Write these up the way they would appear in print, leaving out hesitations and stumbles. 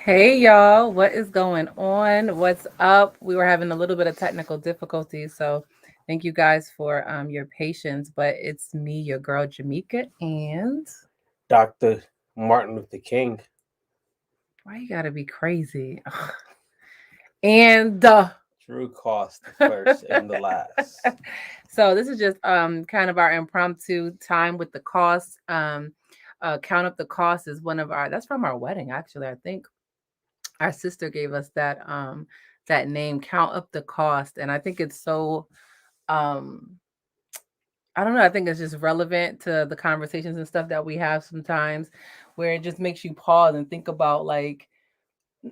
Hey y'all, what is going on? What's up? We were having a little bit of technical difficulties, so thank you guys for your patience. But it's me, your girl Jermika, and Dr. Martin Luther King. why you gotta be crazy? And True cost, the first and the last. so this is just kind of our impromptu time with the cost. Count up the cost is one of our that's from our wedding actually. I think our sister gave us that name, count up the cost, and I think it's so um I don't know, I think it's just relevant to the conversations and stuff that we have sometimes, where it just makes you pause and think about, like,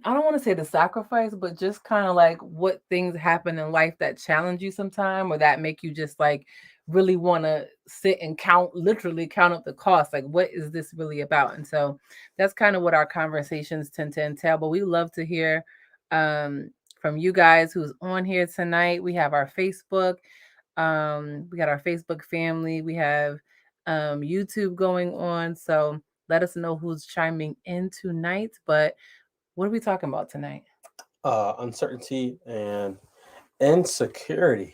I don't want to say the sacrifice, but just kind of like what things happen in life that challenge you sometime, or that make you just like really want to sit and count, literally count up the cost. Like, what is this really about? And so that's kind of what our conversations tend to entail. But we love to hear um, from you guys who's on here tonight. We have our Facebook. We got our Facebook family. We have YouTube going on. So let us know who's chiming in tonight. But what are we talking about tonight? Uncertainty and insecurity.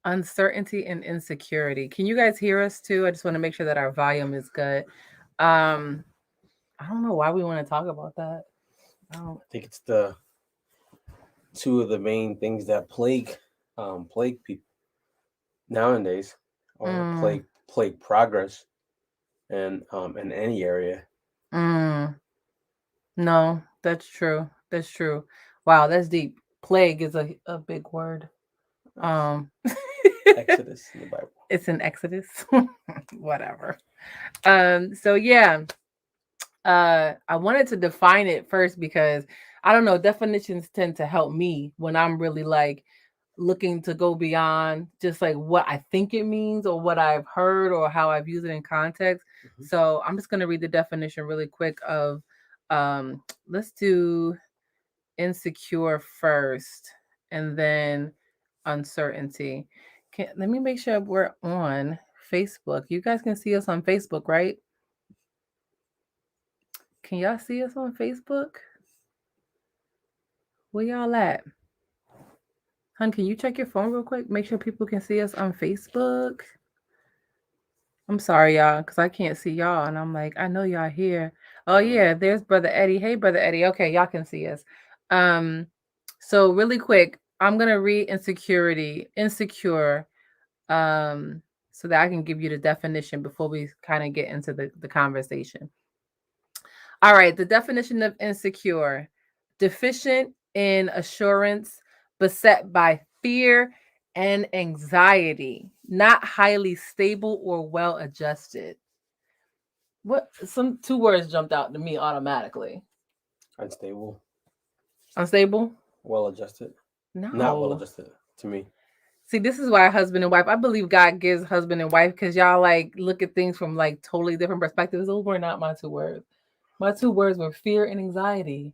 Uncertainty and insecurity. Can you guys hear us too? I just want to make sure that our volume is good. Um, I don't know why we want to talk about that. I don't. I think it's the two of the main things that plague people nowadays, or Mm, plague progress in any area. mm, no, that's true. That's true. Wow, that's deep. Plague is a big word. Yes. Um, Exodus in the Bible. it's an Exodus. Whatever. So yeah, I wanted to define it first because I don't know, definitions tend to help me when I'm really like looking to go beyond just like what I think it means or what I've heard or how I've used it in context. Mhm. So I'm just going to read the definition really quick of let's do insecure first and then uncertainty. Let me make sure we're on Facebook. You guys can see us on Facebook, right? Can y'all see us on Facebook? Where y'all at? Hun, can you check your phone real quick? Make sure people can see us on Facebook. I'm sorry, y'all, because I can't see y'all. And I'm like, I know y'all here. Oh, Um, yeah, there's Brother Eddie. Hey, Brother Eddie. Okay, y'all can see us. Um, so really quick, I'm gonna read insecure, so that I can give you the definition before we kind of get into the conversation. All right, the definition of insecure: deficient in assurance, beset by fear and anxiety, not highly stable or well adjusted. What some two words jumped out to me automatically. Unstable, Unstable? well adjusted, not well No. adjusted to me. See, this is why husband and wife, I believe God gives husband and wife because y'all like look at things from like totally different perspectives. Those were not my two words. My two words were fear and anxiety.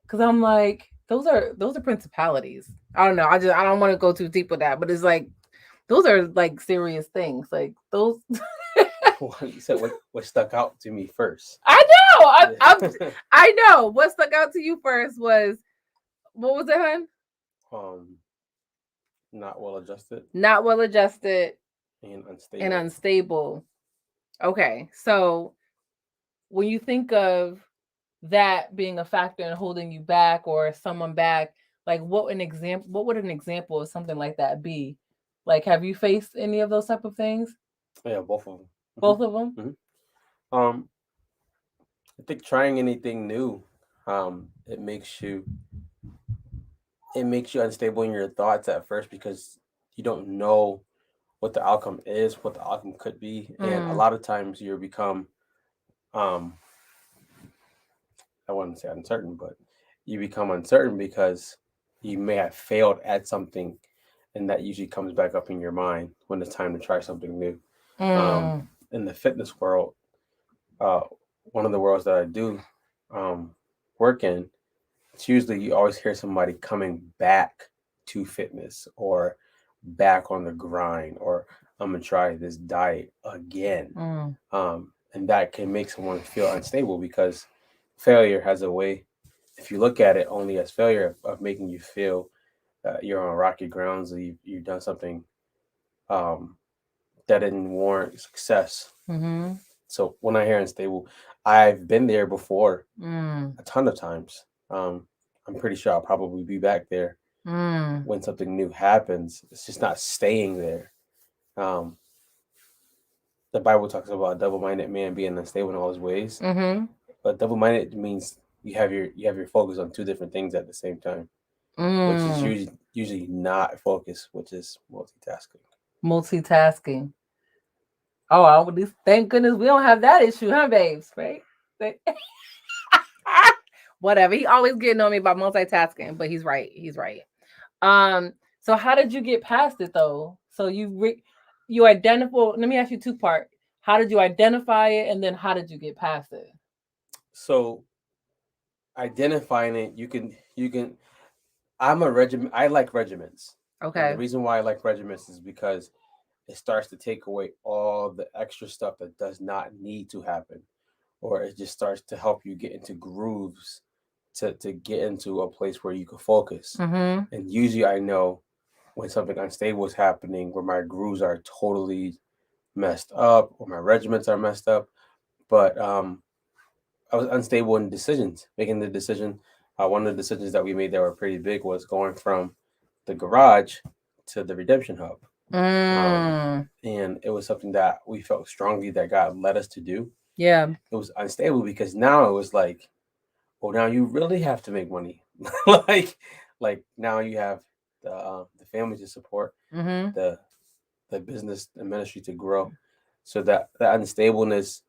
Cause I'm like, those are principalities. I don't know. I don't want to go too deep with that, but it's like those are like serious things. Like those You said what stuck out to me first. I know. Yeah. I know. What stuck out to you first was what was it, hun? um, Not well adjusted Not well adjusted and and unstable. unstable. Okay. So when you think of that being a factor in holding you back or someone back, like what would an example of something like that be? Like have you faced any of those type of things? Yeah, both of them. Both of them? Um, I think trying anything new, it makes you unstable in your thoughts at first because you don't know what the outcome is, what the outcome could be, and a Mm, lot of times you become, um, I wouldn't say uncertain, but you become uncertain because you may have failed at something, and that usually comes back up in your mind when it's time to try something new. Um, mm, in the fitness world, uh, one of the worlds that I do um, work in, it's usually you always hear somebody coming back to fitness or back on the grind or I'm gonna try this diet again. mm, And that can make someone feel unstable because failure has a way, if you look at it only as failure, of making you feel that you're on rocky grounds, or you've done something um, that didn't warrant success. Mm-hmm. So when I hear unstable, I've been there before Mm. a ton of times. I'm pretty sure I'll probably be back there Mm. when something new happens. It's just not staying there. Um, the Bible talks about a double-minded man being unstable in all his ways, Mm-hmm. but double-minded means you have your focus on two different things at the same time, which is Mm. usually not focus, which is multitasking. Multitasking. Oh, I would thank goodness we don't have that issue, huh, babes? Right? Thank- Whatever. He always getting on me about multitasking, but he's right. He's right. Um. So how did you get past it though? So you identify. Let me ask you two part. How did you identify it, and then how did you get past it? So identifying it, you can. I'm a regiment. I like regiments, and the Okay. reason why I like regiments is because it starts to take away all the extra stuff that does not need to happen, or it just starts to help you get into grooves to get into a place where you can focus. Mm-hmm. And usually I know when something unstable is happening, where my grooves are totally messed up or my regiments are messed up. But I was unstable in decisions, making the decision. One of the decisions that we made that were pretty big was going from the garage to the redemption hub. Um, Mm. and it was something that we felt strongly that God led us to do. Yeah. It was unstable because now it was like, well, now you really have to make money. like, like now you have the family to support, Mm-hmm. the the business and ministry to grow. So that unstableness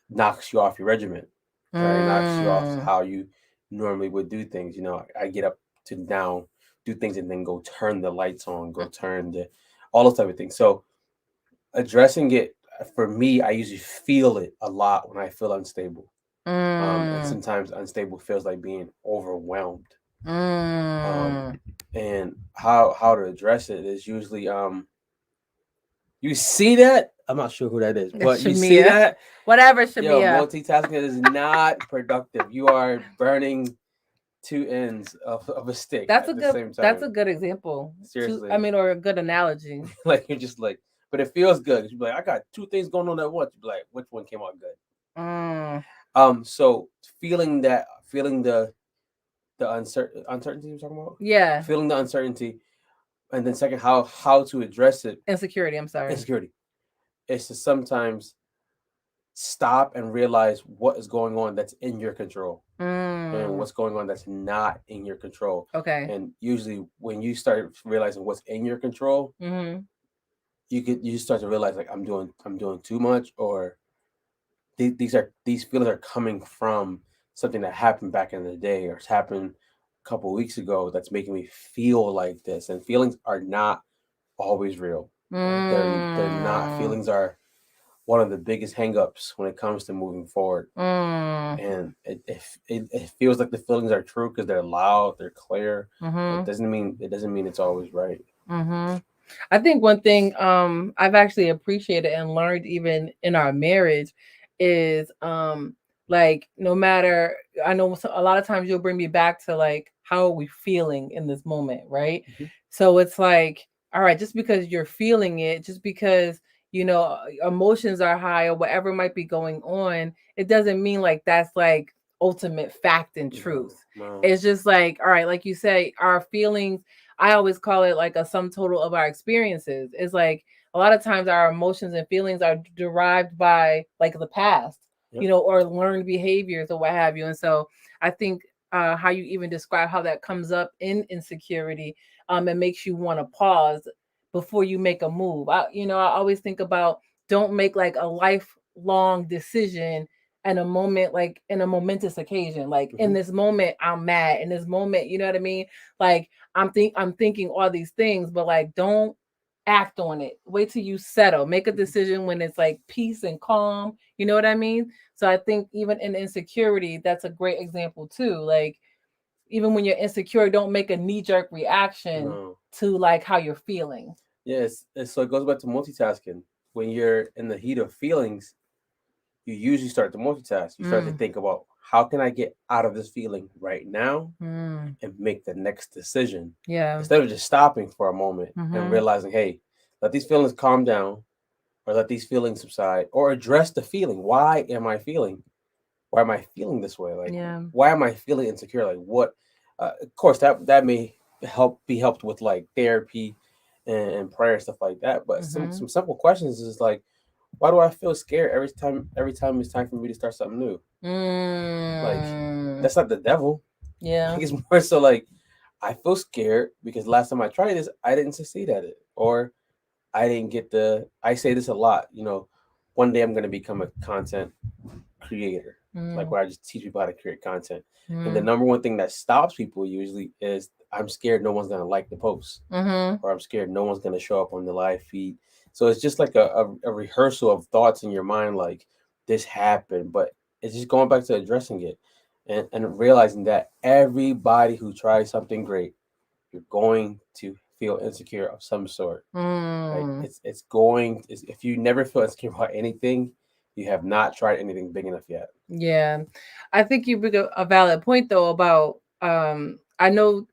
knocks you off your regiment. Right? It knocks you off Mm. how you normally would do things. I get up to now do things and then go turn the lights on, go turn the all those type of things. So addressing it for me, I usually feel it a lot when I feel unstable. And Mm. sometimes unstable feels like being overwhelmed. Um, Mm. and how to address it is usually you see that, I'm not sure who that is, but you see Shamia. that, Whatever, yo, Shamia. multitasking is not productive. You are burning two ends of a stick That's a at the good same that's time. a good example. I Seriously. mean, or a good analogy. Like you're just like, but it feels good. You be like, I got two things going on at once. You be like, which one came out good? Mm. So feeling the uncertainty you're talking about, Yeah. feeling the uncertainty, and then second, how to address it. Insecurity, I'm sorry. Insecurity is to sometimes stop and realize what is going on that's in your control and Mm. what's going on that's not in your control. Okay. And usually when you start realizing what's in your control, Mm-hmm. you start to realize like I'm doing too much, or these feelings are coming from something that happened back in the day, or it's happened a couple of weeks ago, that's making me feel like this. And feelings are not always real. They're not. Mm. Feelings are one of the biggest hangups when it comes to moving forward. Mm. And it feels like the feelings are true because they're loud, they're clear. Mm-hmm. It doesn't mean it's always right. Mm-hmm. I think one thing I've actually appreciated and learned even in our marriage is like no matter, I know a lot of times you'll bring me back to like how are we feeling in this moment, right? Mhm. So it's like, all right, just because you're feeling it, just because emotions are high or whatever might be going on, it doesn't mean like that's like ultimate fact and No, truth. no. It's just like, all right, like you say, our feelings, I always call it like a sum total of our experiences. It's like a lot of times our emotions and feelings are derived by like the past, Yep. or learned behaviors or what have you. And so I think how you even describe how that comes up in insecurity, it makes you want to pause before you make a move. I always think about don't make like a lifelong decision and a moment like in a momentous occasion. Like in Hmm. this moment, I'm mad. In this moment, you know what I mean? Like I'm thinking all these things, but like don't act on it. Wait till you settle. Make a decision when it's like peace and calm. You know what I mean? So I think even in insecurity, that's a great example too. Like even when you're insecure, don't make a knee jerk reaction No. to like how you're feeling. Yes. So it goes back to multitasking. When you're in the heat of feelings, you usually start to multitask. You start to Mm, think about how can I get out of this feeling right now Mm. and make the next decision Yeah. instead of just stopping for a moment and Mhm. realizing, hey, let these feelings calm down or let these feelings subside or address the feeling. Why am I feeling this way? Like, Yeah. why am I feeling insecure? Like, what? Of course, that may helped with like therapy and prayer and stuff like that. But Mhm. some simple questions is like, why do I feel scared every time it's time for me to start something new? Like, Mm. that's not the devil. Yeah. Like, it's more so like I feel scared because last time I tried this, I didn't succeed at it, or I didn't get the. I say this a lot. One day I'm going to become a content creator, like Mm. where I just teach people how to create content. And the Mm. number one thing that stops people usually is I'm scared no one's gonna like the post, Mhm. or I'm scared no one's gonna show up on the live feed. So it's just like a rehearsal of thoughts in your mind, like this happened, but it's just going back to addressing it and realizing that everybody who tries something great, you're going to feel insecure of some sort. Like Mm. if you never feel insecure about anything, you have not tried anything big enough yet. Yeah. I think you bring a valid point though about I know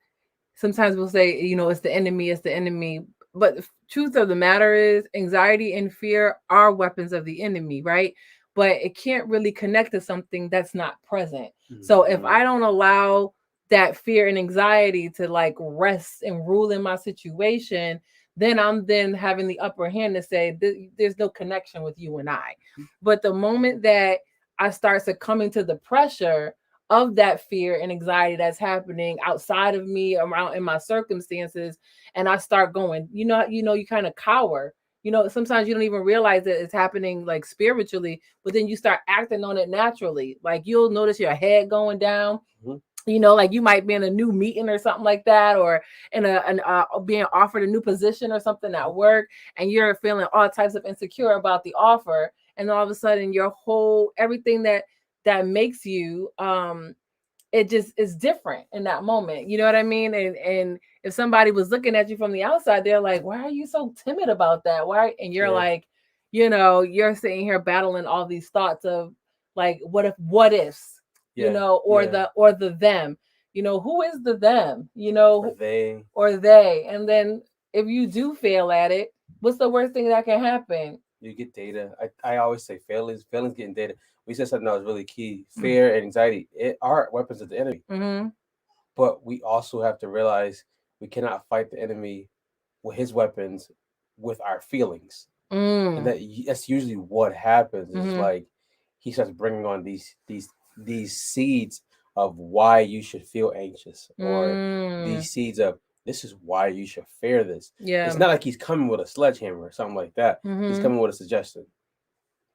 sometimes we'll say, it's the enemy. But the truth of the matter is, anxiety and fear are weapons of the enemy, right? But it can't really connect to something that's not present. So if Hmm. I don't allow that fear and anxiety to like rest and rule in my situation, then I'm then having the upper hand to say there's no connection with you and I. But the moment that I start succumbing to the pressure of that fear and anxiety that's happening outside of me around in my circumstances, and I start going, you kind of cower. Sometimes you don't even realize that it's happening like spiritually, but then you start acting on it naturally. Like you'll notice your head going down, Hmm. like you might be in a new meeting or something like that, or in being offered a new position or something at work, and you're feeling all types of insecure about the offer, and all of a sudden your whole everything that makes you it just is different in that moment. You know what I mean? And if somebody was looking at you from the outside, they're like, "Why are you so timid about that? Why?" And you're Yeah, like, you're sitting here battling all these thoughts of like, what ifs, yeah, or yeah. the them. Who is the them? Or they, Or they. And then if you do fail at it, what's the worst thing that can happen? you get data. I always say failings getting data. We said something that was really key. Fear and anxiety it are weapons of the enemy, Mm-hmm. but we also have to realize we cannot fight the enemy with his weapons with our feelings, and Mm. that's usually what happens. Is Mm-hmm. like he starts bringing on these seeds of why you should feel anxious, or Mm. these seeds of this is why you should fear this. It's Yeah. not like he's coming with a sledgehammer or something like that. He's Mm-hmm. coming with a suggestion.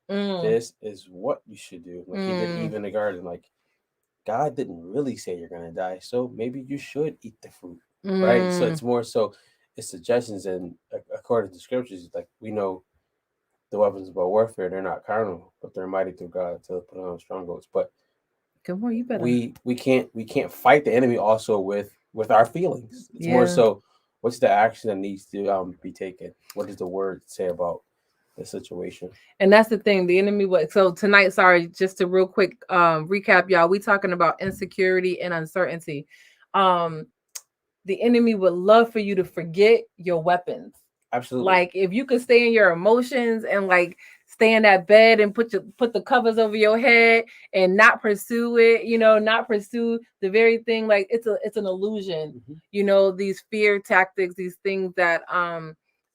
Mm. This is what you should do. Like he did Mm. even in the garden. Like God didn't really say you're gonna die, so maybe you should eat the fruit, right? So Mm. it's more so it's suggestions, and according to scriptures, like we know the weapons of our warfare, they're not carnal, but they're mighty through God to put on strongholds. But Come on, you better. we can't fight the enemy also with our feelings. It's more Yeah. so what's the action that needs to be taken. What does the word say about the situation? And that's the thing. The enemy was so tonight, sorry, just to real quick recap, y'all. We talking about insecurity and uncertainty. Um, the enemy would love for you to forget your weapons. Absolutely. Like if you could stay in your emotions and like stay in that bed and put the covers over your head and not pursue it, not pursue the very thing, like it's an illusion. Hmm. These fear tactics, these things that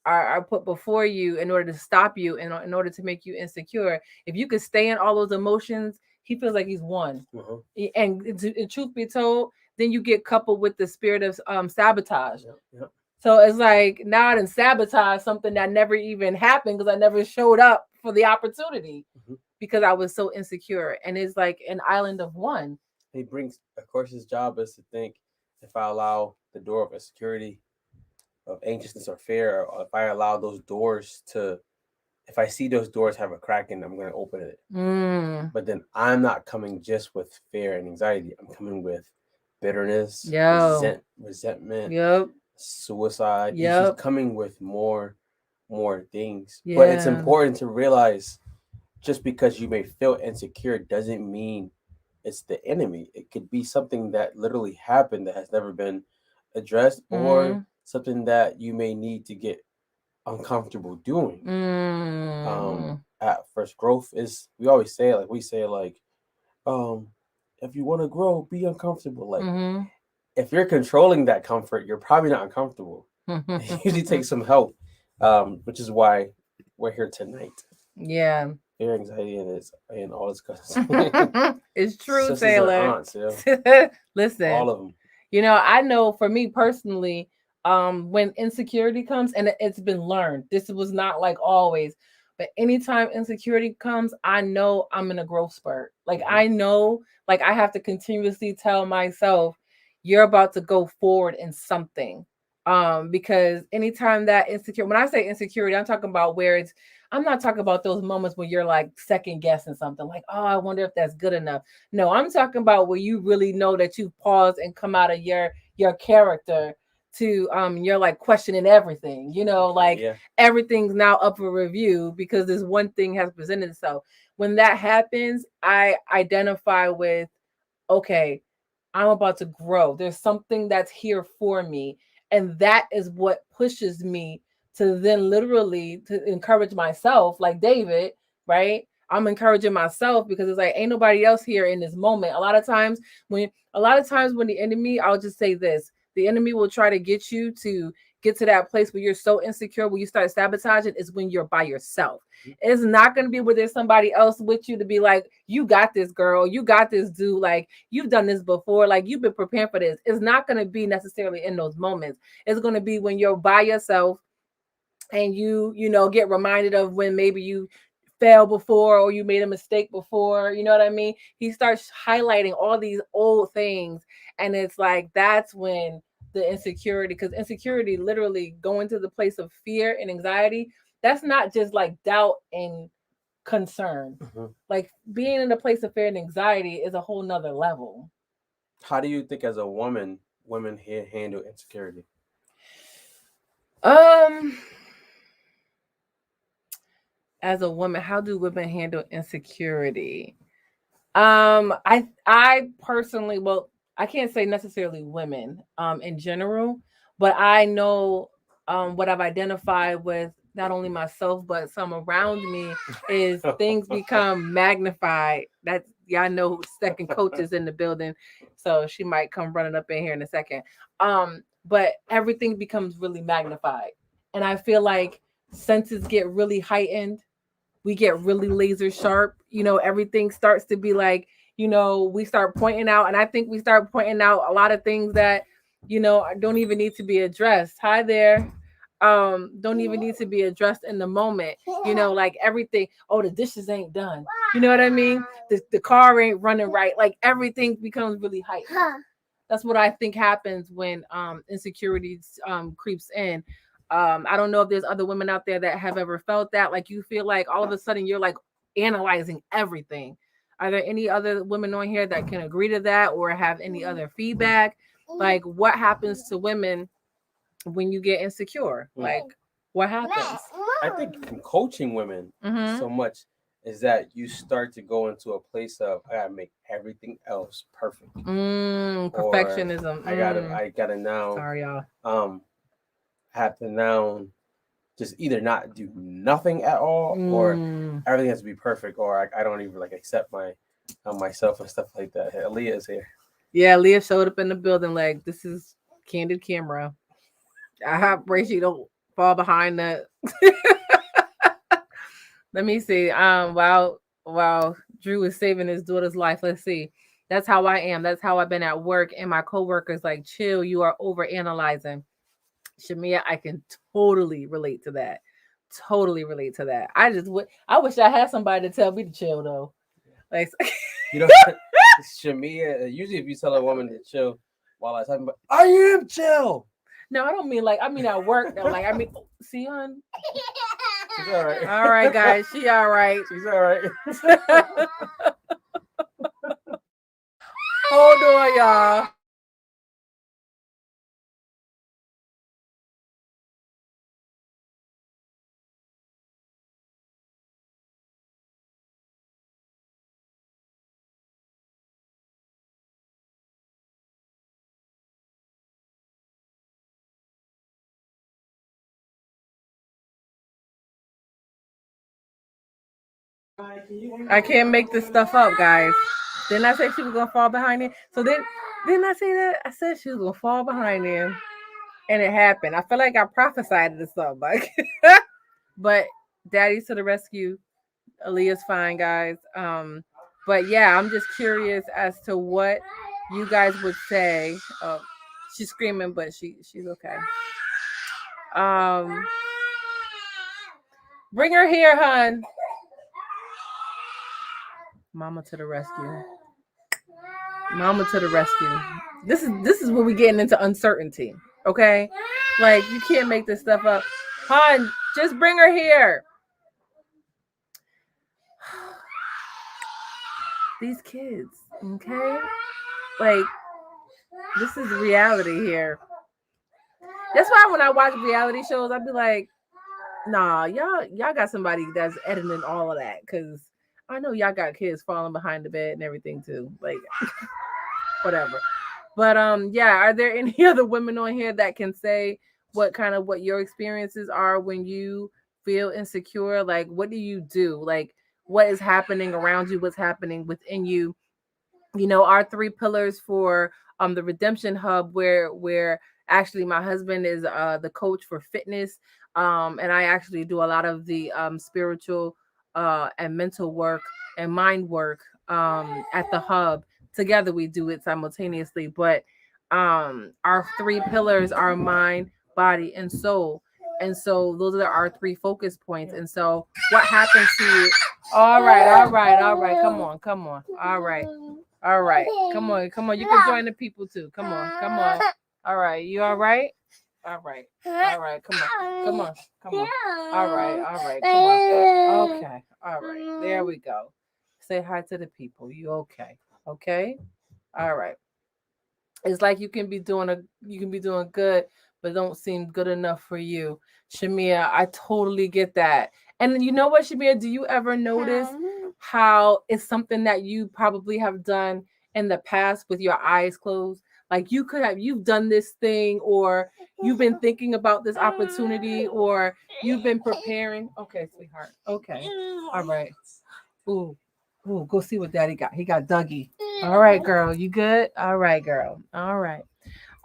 are put before you in order to stop you and in order to make you insecure. If you could stay in all those emotions, he feels like he's won. Uh-huh. And truth be told, then you get coupled with the spirit of sabotage. Yep. Yep. So it's like now I done sabotage something that never even happened because I never showed up for the opportunity Hmm. because I was so insecure. And it's like an island of one. He brings, of course, his job is to think if I allow the door of insecurity, of anxiousness or fear, or if I allow those doors to, if I see those doors have a crack in, I'm going to open it. Mm. But then I'm not coming just with fear and anxiety. I'm coming with bitterness, Yo. resentment, Yep. suicide. He's Yep. coming with more things. But it's Yeah. important to realize just because you may feel insecure doesn't mean it's the enemy. It could be something that literally happened that has never been addressed, or Mhm. something that you may need to get uncomfortable doing. Mm. At first, growth is, we always say it, like we say like, um, if you want to grow, be uncomfortable. Like, Mhm. if you're controlling that comfort, you're probably not uncomfortable. It usually takes some help, which is why we're here tonight. Yeah. Fear, anxiety, and all its cousins, It's true, sisters and Taylor. aunts, yeah, Listen, all of them. I know for me personally, when insecurity comes, and it's been learned, this was not like always, but anytime insecurity comes, I know I'm in a growth spurt. Like Hmm. I know, like I have to continuously tell myself, you're about to go forward in something. Because anytime that insecure, when I say insecurity, I'm talking about where it's, I'm not talking about those moments when you're like second guessing something, like, oh, I wonder if that's good enough. No, I'm talking about where you really know that you pause and come out of your character to you're like questioning everything, Okay, like yeah. everything's now up for review because this one thing has presented itself. When that happens, I identify with, okay, I'm about to grow. There's something that's here for me. And that is what pushes me to then literally to encourage myself, like David, right? I'm encouraging myself because it's like ain't nobody else here in this moment. A lot of times when the enemy, I'll just say this, the enemy will try to get you to get to that place where you're so insecure, where you start sabotaging, is when you're by yourself. It's not going to be where there's somebody else with you to be like, you got this, girl, you got this, dude, like you've done this before, like you've been preparing for this. It's not going to be necessarily in those moments. It's going to be when you're by yourself and you get reminded of when maybe you failed before or you made a mistake before, you know what I mean? He starts highlighting all these old things, and it's like that's when the insecurity, because insecurity literally going to the place of fear and anxiety, that's not just like doubt and concern. Hmm. Like being in a place of fear and anxiety is a whole nother level. How do you think, as a woman, women handle insecurity? um as a woman, how do women handle insecurity? I personally, well, I can't say necessarily women in general, but I know what I've identified with not only myself but some around me is things become magnified. That's, y'all know who second coach is in the building, so she might come running up in here in a second. But everything becomes really magnified, and I feel like senses get really heightened, we get really laser sharp, everything starts to be like, we start pointing out, and I think we start pointing out a lot of things that don't even need to be addressed. Hi there. Don't even need to be addressed in the moment, like everything. Oh, the dishes ain't done, you know what I mean? The car ain't running right, like everything becomes really heightened. That's what I think happens when insecurities creeps in. I don't know if there's other women out there that have ever felt that. Like you feel like all of a sudden you're like analyzing everything. Are there any other women on here that can agree to that or have any other feedback? Like what happens to women when you get insecure? Mm. Like what happens? I think from coaching women Mm-hmm. so much is that you start to go into a place of, I gotta make everything else perfect, or Perfectionism. I gotta now, Sorry, y'all. um have to now just either not do nothing at all, or Mm. everything has to be perfect, or I don't even like accept myself and stuff like that. Hey, Aaliyah is here. Yeah, Leah showed up in the building like this is candid camera. I hope Rachel don't fall behind that. Let me see. While Drew is saving his daughter's life. Let's see. That's how I am. That's how I've been at work. And my coworkers like, chill, you are over analyzing. Shamia, I can totally relate to that. Totally relate to that. I wish I had somebody to tell me to chill though. Like You know, Shamia. Usually, if you tell a woman to chill while I talking about, I am chill. no, I don't mean like I mean at work though. Like I mean, see, hon. She's all right. All right, guys, she all right. She's all right. Hold on, y'all. I can't make this stuff up, guys. Didn't I say she was gonna fall behind him? So then, didn't I say that? I said she was gonna fall behind him, and it happened. I feel like I prophesied this stuff, like. But Daddy's to the rescue. Aaliyah's fine, guys. But yeah, I'm just curious as to what you guys would say. She's screaming, but she's okay. Um, bring her here, hun. Mama to the rescue. Mama to the rescue. This is where we getting into uncertainty. Okay, like you can't make this stuff up, hun. Just bring her here. These kids, okay, like this is reality here. That's why when I watch reality shows, I'd be like, nah, y'all got somebody that's editing all of that because I know y'all got kids falling behind the bed and everything too. Like whatever. But yeah, are there any other women on here that can say what your experiences are when you feel insecure? Like what do you do? Like what is happening around you? What's happening within you? Our three pillars for the Redemption Hub, where actually my husband is the coach for fitness, and I actually do a lot of the spiritual and mental work and mind work at the hub. Together we do it simultaneously, but our three pillars are mind, body, and soul. And so those are our three focus points. And so what happens to you? All right, all right, all right. Come on, come on. All right. All right. Come on, come on. You can join the people too. Come on, come on. All right. You all right? All right. All right. Come on. Come on. Come on. All right. All right. Come on. Okay. All right. There we go. Say hi to the people. You okay? Okay? All right. It's like you can be doing good, but don't seem good enough for you. Shamia, I totally get that. And you know what, Shamia, do you ever notice how it's something that you probably have done in the past with your eyes closed? Like you've done this thing, or you've been thinking about this opportunity, or you've been preparing. Okay, sweetheart. Okay. All right. Ooh. Ooh, go see what daddy got. He got Dougie. All right, girl. You good? All right, girl. All right.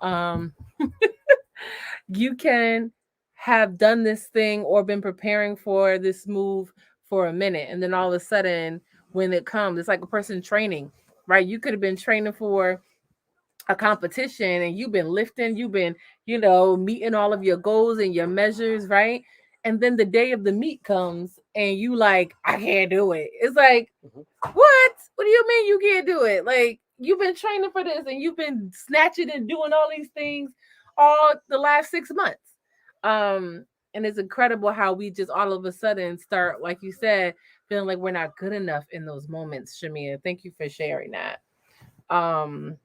Um, you can have done this thing or been preparing for this move for a minute, and then all of a sudden, when it comes, it's like a person training, right? You could have been training for a competition and you've been lifting, you've been, meeting all of your goals and your measures, right? And then the day of the meet comes and you like, I can't do it. It's like, Mhm. what? What do you mean you can't do it? Like you've been training for this and you've been snatching and doing all these things all the last 6 months. And it's incredible how we just all of a sudden start, like you said, feeling like we're not good enough in those moments. Shamia, thank you for sharing that. Um,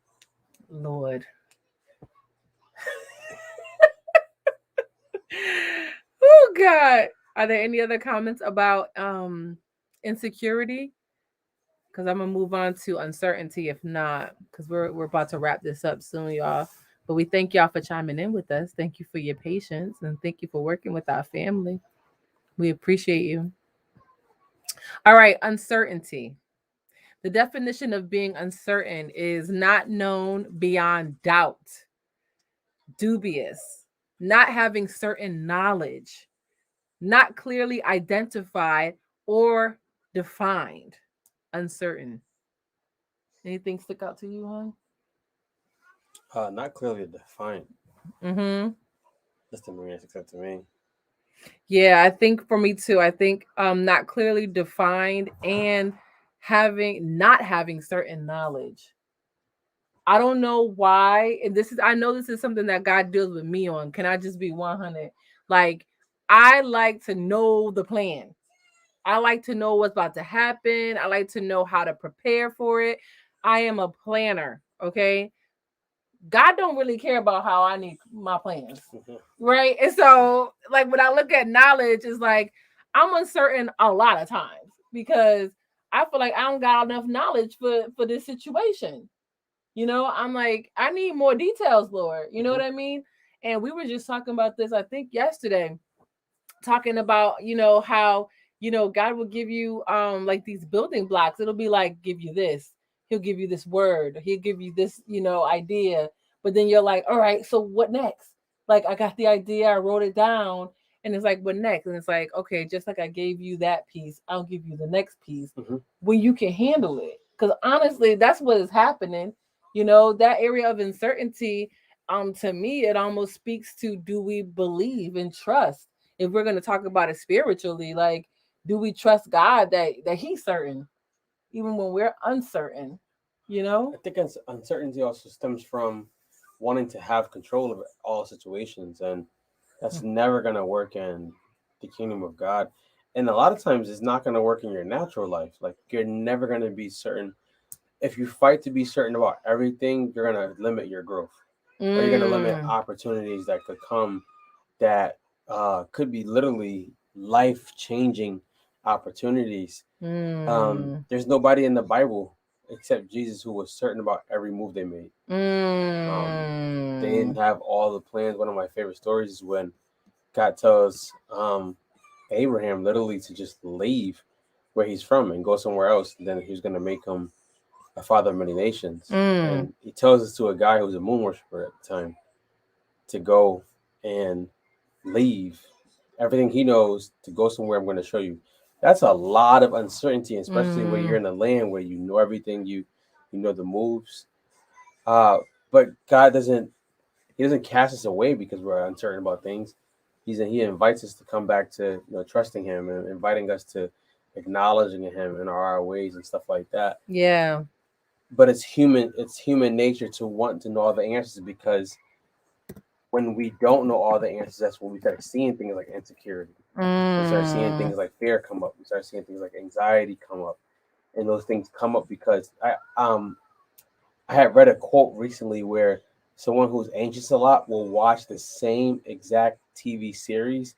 Lord. Oh God. Are there any other comments about insecurity? Because I'm gonna move on to uncertainty if not, because we're about to wrap this up soon, y'all. But we thank y'all for chiming in with us. Thank you for your patience and thank you for working with our family. We appreciate you. All right, uncertainty. The definition of being uncertain is not known beyond doubt, dubious, not having certain knowledge, not clearly identified or defined, uncertain. Anything stick out to you, hon? Not clearly defined. Mm-hmm. That's the main except to me. Yeah, I think for me too. I think not clearly defined and not having certain knowledge. I don't know why. And I know this is something that God deals with me on. Can I just be 100? Like I like to know the plan. I like to know what's about to happen. I like to know how to prepare for it. I am a planner, okay? God don't really care about how I need my plans, Mhm. right? And so, like when I look at knowledge, it's like I'm uncertain a lot of times because I feel like I don't got enough knowledge for this situation. I'm like, I need more details, Lord. You know what Mhm. I mean? And we were just talking about this, I think, yesterday, talking about, how God will give you like these building blocks. It'll be like, give you this, he'll give you this word, he'll give you this, idea. But then you're like, all right, so what next? Like, I got the idea, I wrote it down, and it's like, what next? And it's like, okay, just like I gave you that piece, I'll give you the next piece Hmm. when you can handle it. Because honestly, that's what is happening. That area of uncertainty, to me, it almost speaks to, do we believe and trust? If we're going to talk about it spiritually, like, do we trust God that He's certain, even when we're uncertain? You know? I think uncertainty also stems from wanting to have control of all situations, and that's never going to work in the kingdom of God. And a lot of times, it's not going to work in your natural life. Like, you're never going to be certain. If you fight to be certain about everything, you're going to limit your growth, or you're going to limit Mm, opportunities that could come, that could be literally life changing opportunities. mm, There's nobody in the Bible except Jesus who was certain about every move they made. Um, they didn't mm, have all the plans. One of my favorite stories is when God tells Abraham literally to just leave where he's from and go somewhere else. And then he was going to make him a father of many nations. mm. And he tells this to a guy who was a moon worshiper at the time, to go and leave everything he knows to go somewhere I'm going to show you. That's a lot of uncertainty, especially when you're Mm, in a land where you know everything, you know the moves. Uh, but God doesn't He doesn't cast us away because we're uncertain about things. He invites us to come back to, trusting Him, and inviting us to acknowledging Him in our ways and stuff like that. yeah. But it's human nature to want to know all the answers, because when we don't know all the answers, that's when we start seeing things like insecurity. We start seeing Mm, things like fear come up. We start seeing things like anxiety come up, and those things come up because I had read a quote recently where someone who's anxious a lot will watch the same exact TV series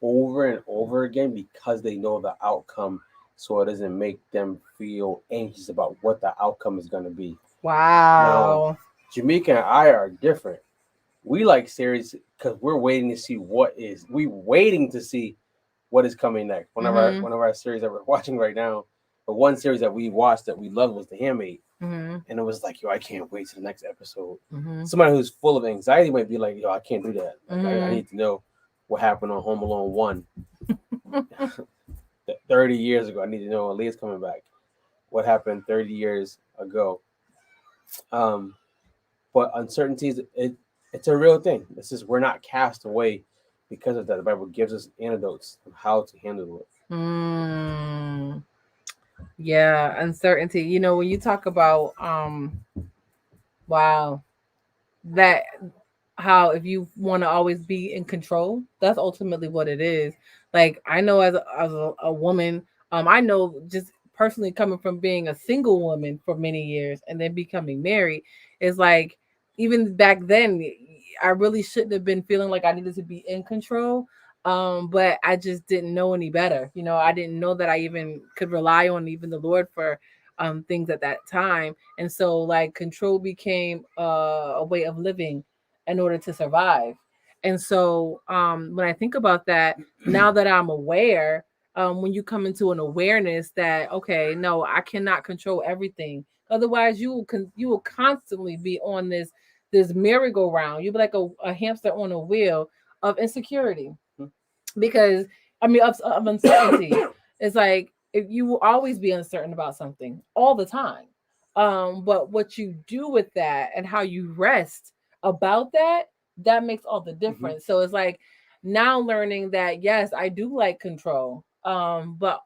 over and over again because they know the outcome, so it doesn't make them feel anxious about what the outcome is going to be. Now, wow. Jamaica and I are different. We like series because we're waiting to see what is coming next. Mm-hmm. One of our series that we're watching right now, the one series that we watched that we loved was The Handmaid, Mm-hmm. and it was like, yo, I can't wait to the next episode. Mm-hmm. Somebody who's full of anxiety might be like, yo, I can't do that. Like, I Mm-hmm. need to know what happened on Home Alone 1 30 years ago. I need to know when Leah's coming back. What happened 30 years ago? Um, but uncertainties, it's a real thing. This is We're not cast away because of that. The Bible gives us antidotes on how to handle it. Mm. Yeah, uncertainty. When you talk about wow, that how if you want to always be in control, that's ultimately what it is. Like, I know as a woman, I know just personally, coming from being a single woman for many years and then becoming married, is like, even back then, I really shouldn't have been feeling like I needed to be in control. But I just didn't know any better. I didn't know that I even could rely on even the Lord for things at that time. And so, like, control became a way of living in order to survive. And so, when I think about that, now that I'm aware, when you come into an awareness that, okay, no, I cannot control everything. Otherwise, you will constantly be on this merry-go-round. You'll be like a hamster on a wheel of insecurity, because I mean, of uncertainty. It's like, if you will always be uncertain about something all the time. But what you do with that and how you rest about that makes all the Mm-hmm. difference. So it's like, now learning that, yes, I do like control. But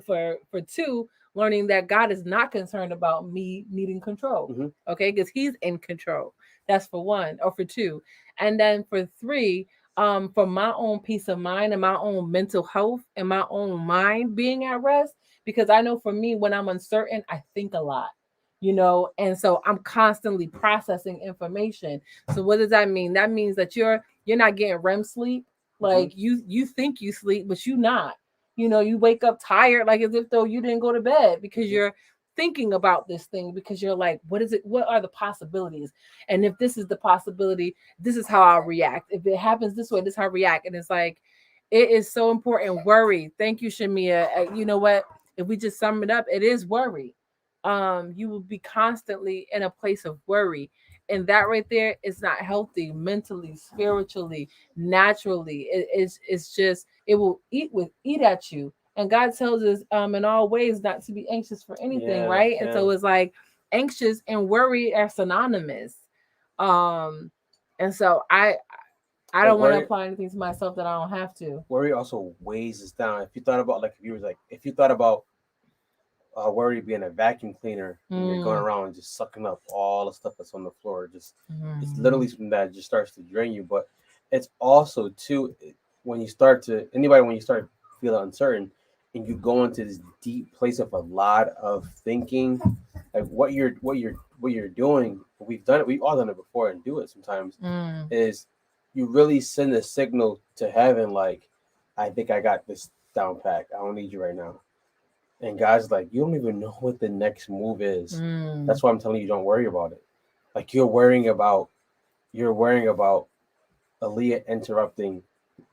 for two, learning that God is not concerned about me needing control. Mm-hmm. Okay, because He's in control. That's for one, or for two. And then for three, for my own peace of mind and my own mental health and my own mind being at rest. Because I know, for me, when I'm uncertain, I think a lot, and so I'm constantly processing information. So what does that mean? That means that you're not getting REM sleep. Mm-hmm. Like, you think you sleep, but you not. You wake up tired, like as if though you didn't go to bed, because Mm-hmm. you're thinking about this thing, because you're like, what is it? What are the possibilities? And if this is the possibility, this is how I'll react. If it happens this way, this is how I react. And it's like, It is so important. Worry. Thank you, Shamia. You know what? If we just sum it up, it is worry. You will be constantly in a place of worry. And that right there is not healthy mentally, spiritually, naturally. It's just it will eat at you. And God tells us in all ways not to be anxious for anything, Yeah, right? And yeah. so it's like anxious and worry are synonymous. Um and so I Like don't want to worry, apply anything to myself that I don't have to. worry also weighs us down. If you thought about like if you was like if you thought about worry being a vacuum cleaner and you're going Mm. around and just sucking up all the stuff that's on the floor, just it's Mm. literally something that just starts to drain you. But it's also too when you start to anybody when you start feeling uncertain and you go into this deep place of a lot of thinking, like what you're doing. We've done it. We've all done it before and do it sometimes. Mm. Is you really send a signal to heaven like, I think I got this down pack. I don't need you right now. And guys, like, you don't even know what the next move is. Mm. That's why I'm telling you, don't worry about it. Like you're worrying about Aaliyah interrupting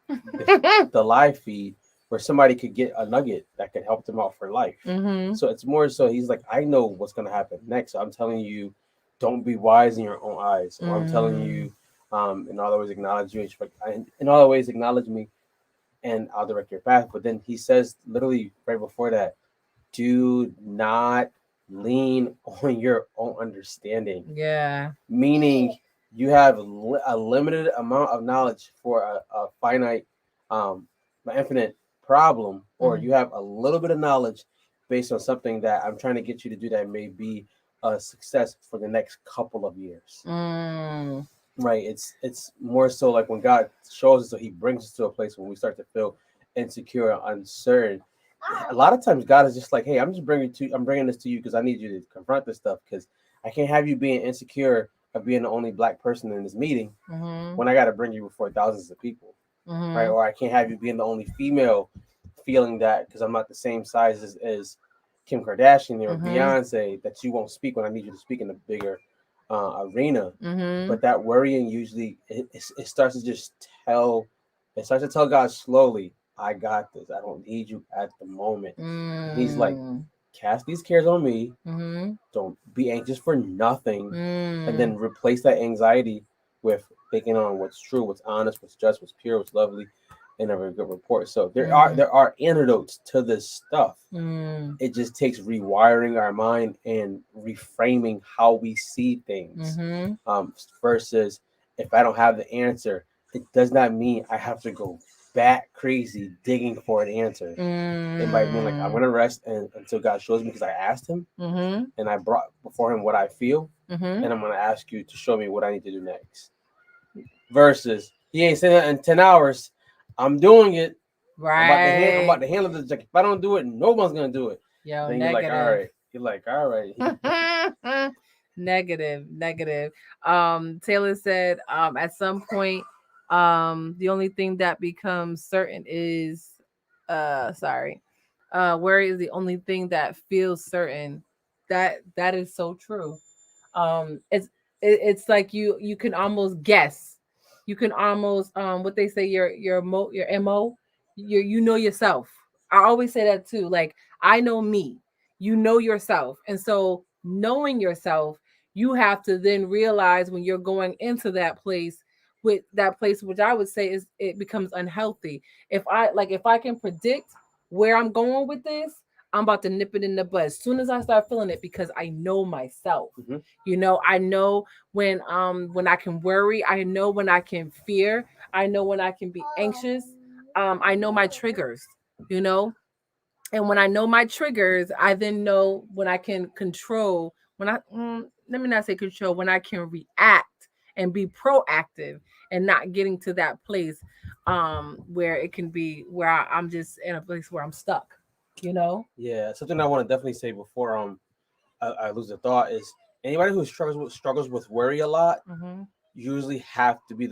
the, the live feed where somebody could get a nugget that could help them out for life. Mm-hmm. So it's more so he's like, I know what's gonna happen next. So I'm telling you, don't be wise in your own eyes. Or I'm telling Mm. you, in all the ways acknowledge you. In all the ways acknowledge me, and I'll direct your path. But then he says literally right before that, do not lean on your own understanding, Yeah. meaning you have a limited amount of knowledge for a finite, um, infinite problem, or Mm. you have a little bit of knowledge based on something that I'm trying to get you to do that may be a success for the next couple of years. Mm. Right? It's more so like when God shows us, so He brings us to a place when we start to feel insecure and uncertain. A lot of times God is just like, hey, I'm bringing this to you because I need you to confront this stuff because I can't have you being insecure of being the only black person in this meeting Mm-hmm. when I got to bring you before thousands of people, right? Mm-hmm. Or I can't have you being the only female feeling that because I'm not the same size as Kim Kardashian or Mm-hmm. Beyonce that you won't speak when I need you to speak in a bigger arena. Mm-hmm. But that worrying usually it starts to just tell, it starts to tell God slowly, I got this. I don't need you at the moment. And He's like, Mm. cast these cares on me. Mm-hmm. Don't be anxious for nothing, and Mm. then replace that anxiety with thinking on what's true, what's honest, what's just, what's pure, what's lovely, and a good report. So there are Mm. there are antidotes to this stuff. Mm. It just takes rewiring our mind and reframing how we see things. Mm-hmm. Versus if I don't have the answer, it does not mean I have to go bat crazy digging for an answer. It might mean like I'm Mm. gonna rest until God shows me because I asked Him Mm-hmm. and I brought before Him what I feel, Mm-hmm. and I'm gonna ask you to show me what I need to do next. Versus He ain't saying that in 10 hours. I'm doing it. I'm Right. about to handle this. Like if I don't do it, no one's gonna do it. Yo, Then you're like, all negative. right. You're like, all right. Negative, negative. Taylor said, at some point, the only thing that becomes certain is, sorry, worry is the only thing that feels certain. That is so true. It's it's like you can almost guess. You can almost what they say your mo, you know yourself. I always say that too. Like I know me. You know yourself. And so knowing yourself, you have to then realize when you're going into that place, with that place which I would say is it becomes unhealthy. If I can predict where I'm going with this, I'm about to nip it in the bud as soon as I start feeling it because I know myself. Mm-hmm. You know, I know when I can worry, I know when I can fear, I know when I can be anxious. I know my triggers, you know, and when I know my triggers, I then know when I can control, let me not say control, when I can react and be proactive and not getting to that place where it can be where I'm just in a place where I'm stuck, you know? Yeah. Something I want to definitely say before I lose the thought is anybody who struggles with worry a lot Mm-hmm. usually you have to be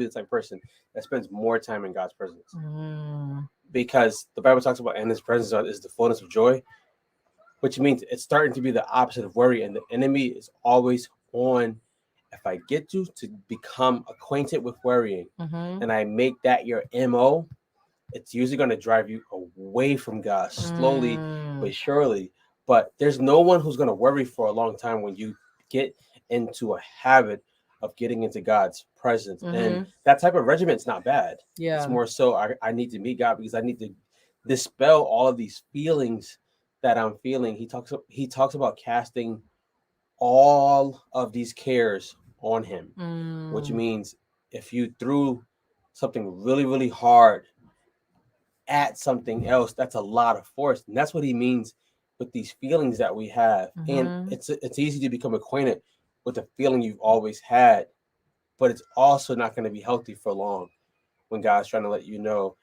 the type of person that spends more time in God's presence, Mm. because the Bible talks about in His presence is the fullness of joy, which means it's starting to be the opposite of worry, and the enemy is always on. If I get you to become acquainted with worrying, Mm-hmm. and I make that your mo, it's usually going to drive you away from God slowly Mm. but surely. But there's no one who's going to worry for a long time when you get into a habit of getting into God's presence. And Mhm. that type of regiment's not bad. It's Yeah. more so I need to meet God because I need to dispel all of these feelings that I'm feeling. He talks about casting all of these cares on him, which Mm. means if you threw something really, really hard at something else, that's a lot of force. And that's what he means with these feelings that we have. And Mhm. it's easy to become acquainted with the feeling you've always had, but it's also not going to be healthy for long when God's trying to let you know,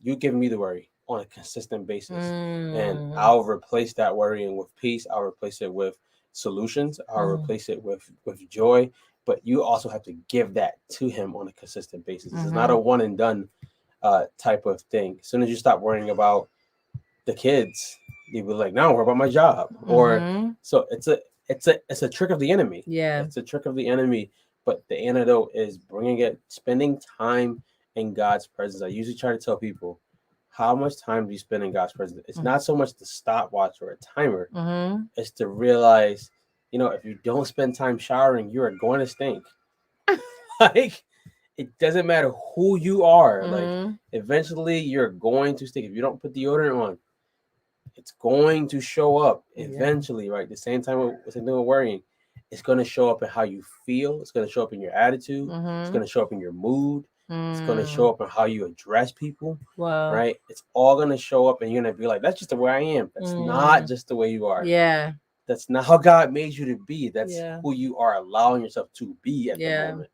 you give me the worry on a consistent basis. And Mm. I'll replace that worrying with peace. I'll replace it with solutions. I'll Mm. replace it with joy. But you also have to give that to him on a consistent basis. This is not a Mhm. one and done type of thing. As soon as you stop worrying about the kids, you be like, now what about my job? Or Mhm. so it's a trick of the enemy. Yeah. It's a trick of the enemy. But the antidote is spending time in God's presence. I usually try to tell people, how much time do you spend in God's presence? It's Mm. not so much the stopwatch or a timer. Mhm. It's to realize, if you don't spend time showering, you are going to stink. Like, it doesn't matter who you are. Like, Mhm. eventually you're going to stink if you don't put deodorant on. It's going to show up Yeah. eventually, right? Same thing with worrying. It's going to show up in how you feel. It's going to show up in your attitude. It's Mhm. going to show up in your mood. It's going to show Mm. up in how you address people, Wow. right? It's all going to show up, and you're going to be like, that's just the way I am. That's not Mm. just the way you are. Yeah. That's not how God made you to be. That's Yeah. who you are allowing yourself to be at the Yeah. moment.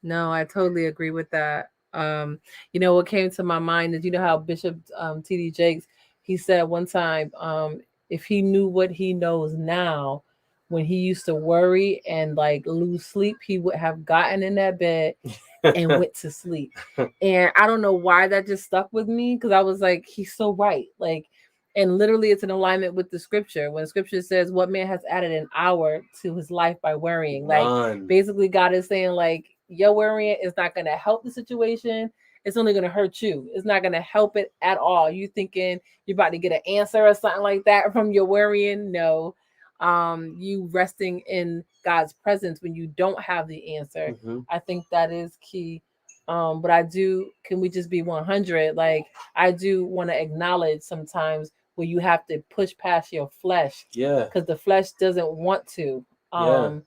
No, I totally agree with that. What came to my mind is how Bishop T.D. Jakes, he said one time, if he knew what he knows now, when he used to worry and like lose sleep, he would have gotten in that bed and went to sleep. And I don't know why that just stuck with me because I was like, he's so right. Like, and literally it's in alignment with the scripture. When scripture says, what man has added an hour to his life by worrying? Like, None. basically, God is saying, like, your worrying is not going to help the situation. It's only going to hurt you. It's not going to help it at all. You thinking you're about to get an answer or something like that from your worrying? No. You resting in God's presence when you don't have the answer. Hmm. I think that is key. But I do, can we just be 100? Like, I do want to acknowledge sometimes where you have to push past your flesh Yeah. because the flesh doesn't want to. Yeah.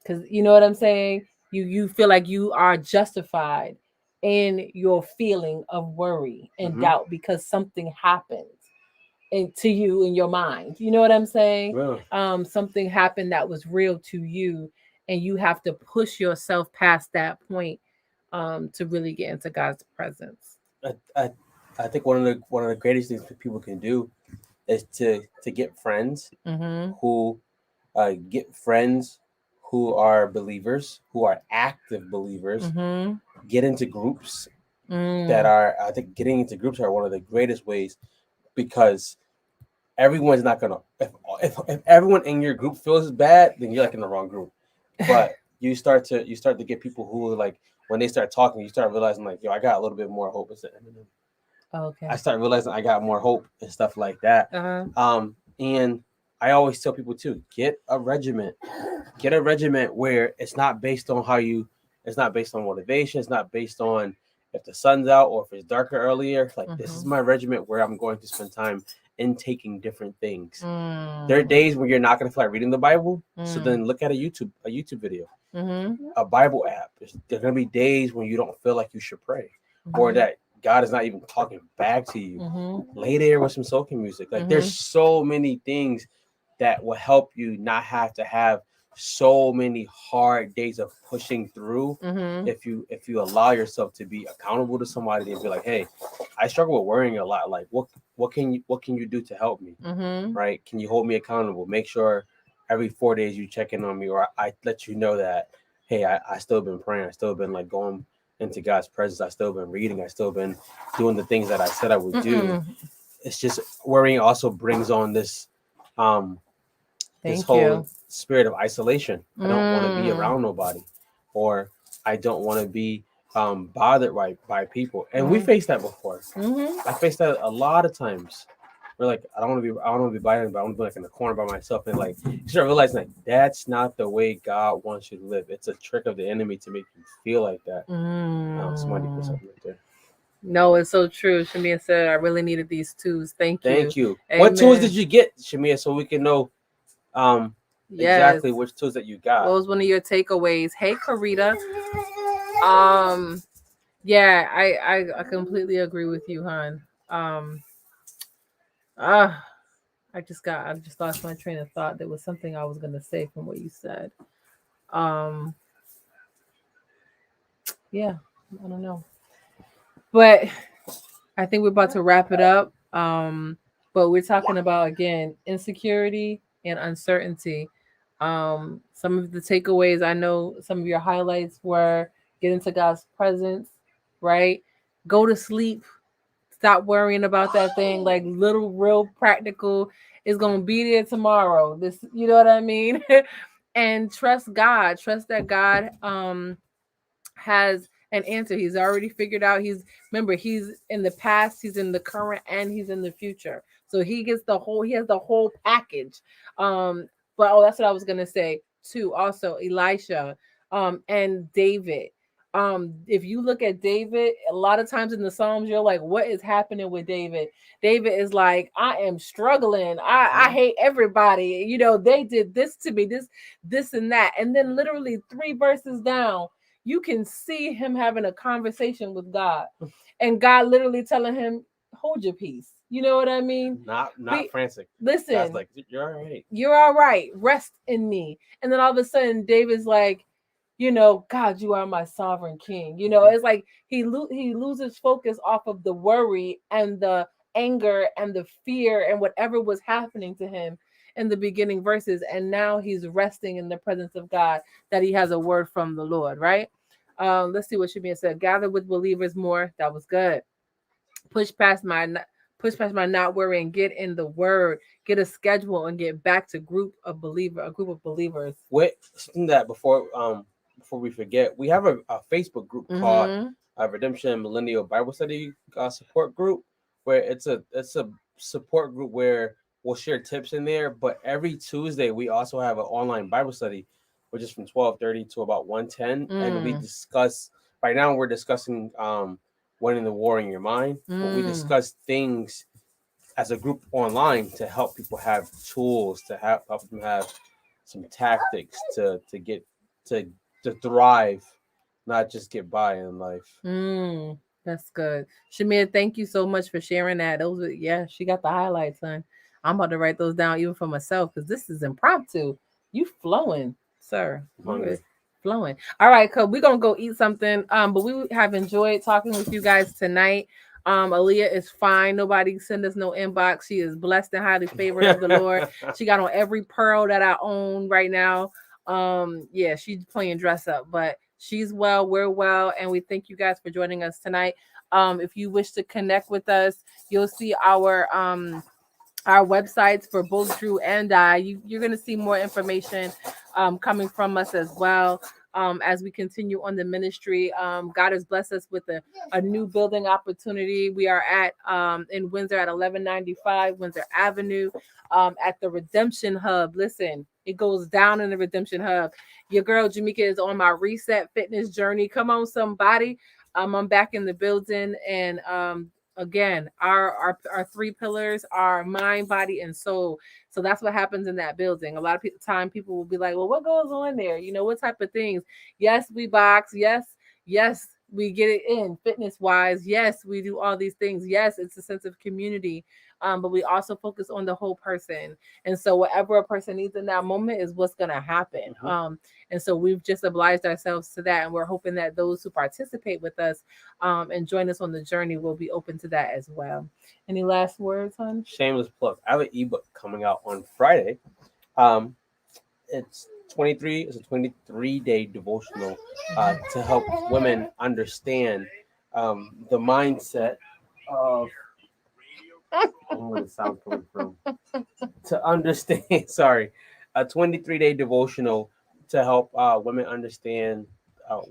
Because you know what I'm saying? You feel like you are justified in your feeling of worry and Hmm. doubt because something happens to you in your mind. You know what I'm saying? Yeah. Something happened that was real to you, and you have to push yourself past that point to really get into God's presence. I, I, I think one of the greatest things that people can do is to get friends Mm-hmm. who get friends who are believers, who are active believers. Mm-hmm. Get into groups that Mm. are. I think getting into groups are one of the greatest ways because everyone's not gonna. If everyone in your group feels bad, then you're like in the wrong group. But you start to get people who like when they start talking, you start realizing like, yo, I got a little bit more hope. I Okay. start realizing I got more hope and stuff like that. Uh-huh. And I always tell people too, get a regiment where it's not based on motivation. It's not based on if the sun's out or if it's darker earlier. Like, this is Mm-hmm. my regiment where I'm going to spend time in taking different things. There are Mm. days where you're not going to feel like reading the Bible. So Mm. then look at a YouTube video, Mm-hmm. a Bible app. There are going to be days when you don't feel like you should pray or Mm-hmm. that God is not even talking back to you. Mm-hmm. Lay there with some soaking music. Like, there's Mm-hmm. so many things that will help you not have to have so many hard days of pushing through Mm-hmm. if you allow yourself to be accountable to somebody and be like, hey, I struggle with worrying a lot. Like, what can you do to help me? Mm-hmm. Right? Can you hold me accountable? Make sure every 4 days you check in on me, or I let you know that, hey, I still been praying. I still been like going into God's presence. I still been reading. I still been doing the things that I said I would do. Mm-mm. It's just worrying also brings on um this Thank whole you. spirit of isolation. I don't want to be Mm. around nobody, or I don't want to be bothered by people, and we Mm-hmm. faced that before. Mm-hmm. I faced that a lot of times. We're like, I don't want to be biting, but I want to be like in the corner by myself, and like you start realizing like that's not the way God wants you to live. It's a trick of the enemy to make you feel like that. Somebody put Mm. something right there. No, it's so true. Shamia said, I really needed these twos. Thank you. Thank you. What tools did Amen. you get, Shamia, so we can know um Yes. exactly which tools that you What got? was one of your takeaways? Hey, Karita. Um, yeah, I completely agree with you, hon. Ah, I just lost my train of thought. There was something I was gonna say from what you said. Um, yeah, I don't know. But I think we're about to wrap it up. But we're talking about again insecurity and uncertainty. Some of the takeaways I know some of your highlights were get into God's presence, right? Go to sleep. Stop worrying about that thing. Like little real practical is gonna be there tomorrow. This you know what I mean? And trust God. Trust that God has an answer. He's already figured out. He's in the past, he's in the current, and he's in the future. So he has the whole package. Um, but that's what I was gonna say too. Also, Elisha, and David. If you look at David, a lot of times in the Psalms, you're like, what is happening with David? David is like, I am struggling. I Mhm. hate everybody. You know, they did this to me, this and that. And then literally 3 verses down, you can see him having a conversation with God, and God literally telling him, "Hold your peace." You know what I mean? Not Be frantic. God's listen. like, you're all right. You're all right. Rest in me. And then all of a sudden, David's like, God, you are my sovereign king. Mhm. It's like he loses focus off of the worry and the anger and the fear and whatever was happening to him in the beginning verses, and now he's resting in the presence of God, that he has a word from the Lord, right? Let's see what should be said. Gather with believers more. That was good. Push past my push past my not worry and get in the word. Get a schedule and get back to a group of believers. Wait, something that before we forget, we have a Facebook group called Mm-hmm. Redemption Millennial Bible Study support group, where it's a support group where we'll share tips in there. But every Tuesday we also have an online Bible study, which is from 12:30 to about 1:10, and we Mm. discuss. Right now we're discussing winning the war in your mind, but we Mm. discuss things as a group online to help people have tools to help them have some tactics to get to to thrive, not just get by in life. Mm. That's good. Shamir, thank you so much for sharing that. Yeah, she got the highlights, son. I'm about to write those down even for myself because this is impromptu. You flowing, sir. I'm You is hungry. flowing. All right, cool. We're gonna go eat something. But we have enjoyed talking with you guys tonight. Aaliyah is fine. Nobody send us no inbox. She is blessed and highly favored of the Lord. She got on every pearl that I own right now. Yeah, she's playing dress up, but she's well, we're well, and we thank you guys for joining us tonight. If you wish to connect with us, you'll see our websites for both Drew and I. You're going to see more information coming from us as well, as we continue on the ministry. God has blessed us with a new building opportunity. We are at in Windsor at 1195 Windsor Avenue, at the Redemption Hub. Listen, it goes down in the Redemption Hub. Your girl Jermika is on my reset fitness journey. Come on, somebody. I'm back in the building, and again, our 3 pillars are mind, body, and soul. So that's what happens in that building. A lot of time people will be like, well, what goes on there? What type of things? Yes, we box. Yes, we get it in fitness wise. Yes, we do all these things. Yes, it's a sense of community. But we also focus on the whole person. And so whatever a person needs in that moment is what's gonna happen. Mhm. And so we've just obliged ourselves to that, and we're hoping that those who participate with us, and join us on the journey will be open to that as well. Any last words, hon? Shameless plug. I have an ebook coming out on Friday. Um, it's 23. It's a 23-day devotional to help women understand the mindset of I don't know where the sound coming from. To understand, sorry, a 23-day devotional to help women understand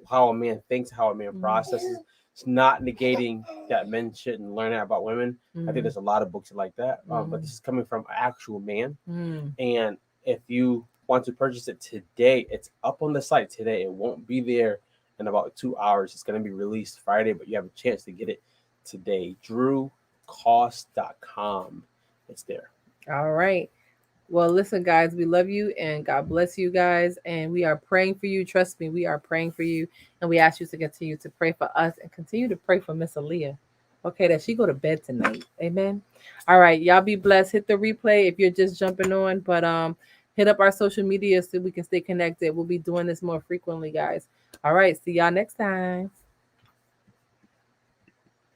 how a man thinks, how a man Mhm. processes. It's not negating that men shouldn't learn that about women. I think Mhm. there's a lot of books like that, but this Mhm. is coming from an actual man. Mhm. And if you want to purchase it today, it's up on the site today. It won't be there in about 2 hours. It's going to be released Friday, but you have a chance to get it today. DrewCost.com. It's there. All right. Well, listen, guys, we love you and God bless you guys. And we are praying for you. Trust me, we are praying for you. And we ask you to continue to pray for us and continue to pray for Miss Aaliyah. Okay, that she go to bed tonight. Amen. All right, y'all be blessed. Hit the replay if you're just jumping on, but hit up our social media so we can stay connected. We'll be doing this more frequently, guys. All right, see y'all next time.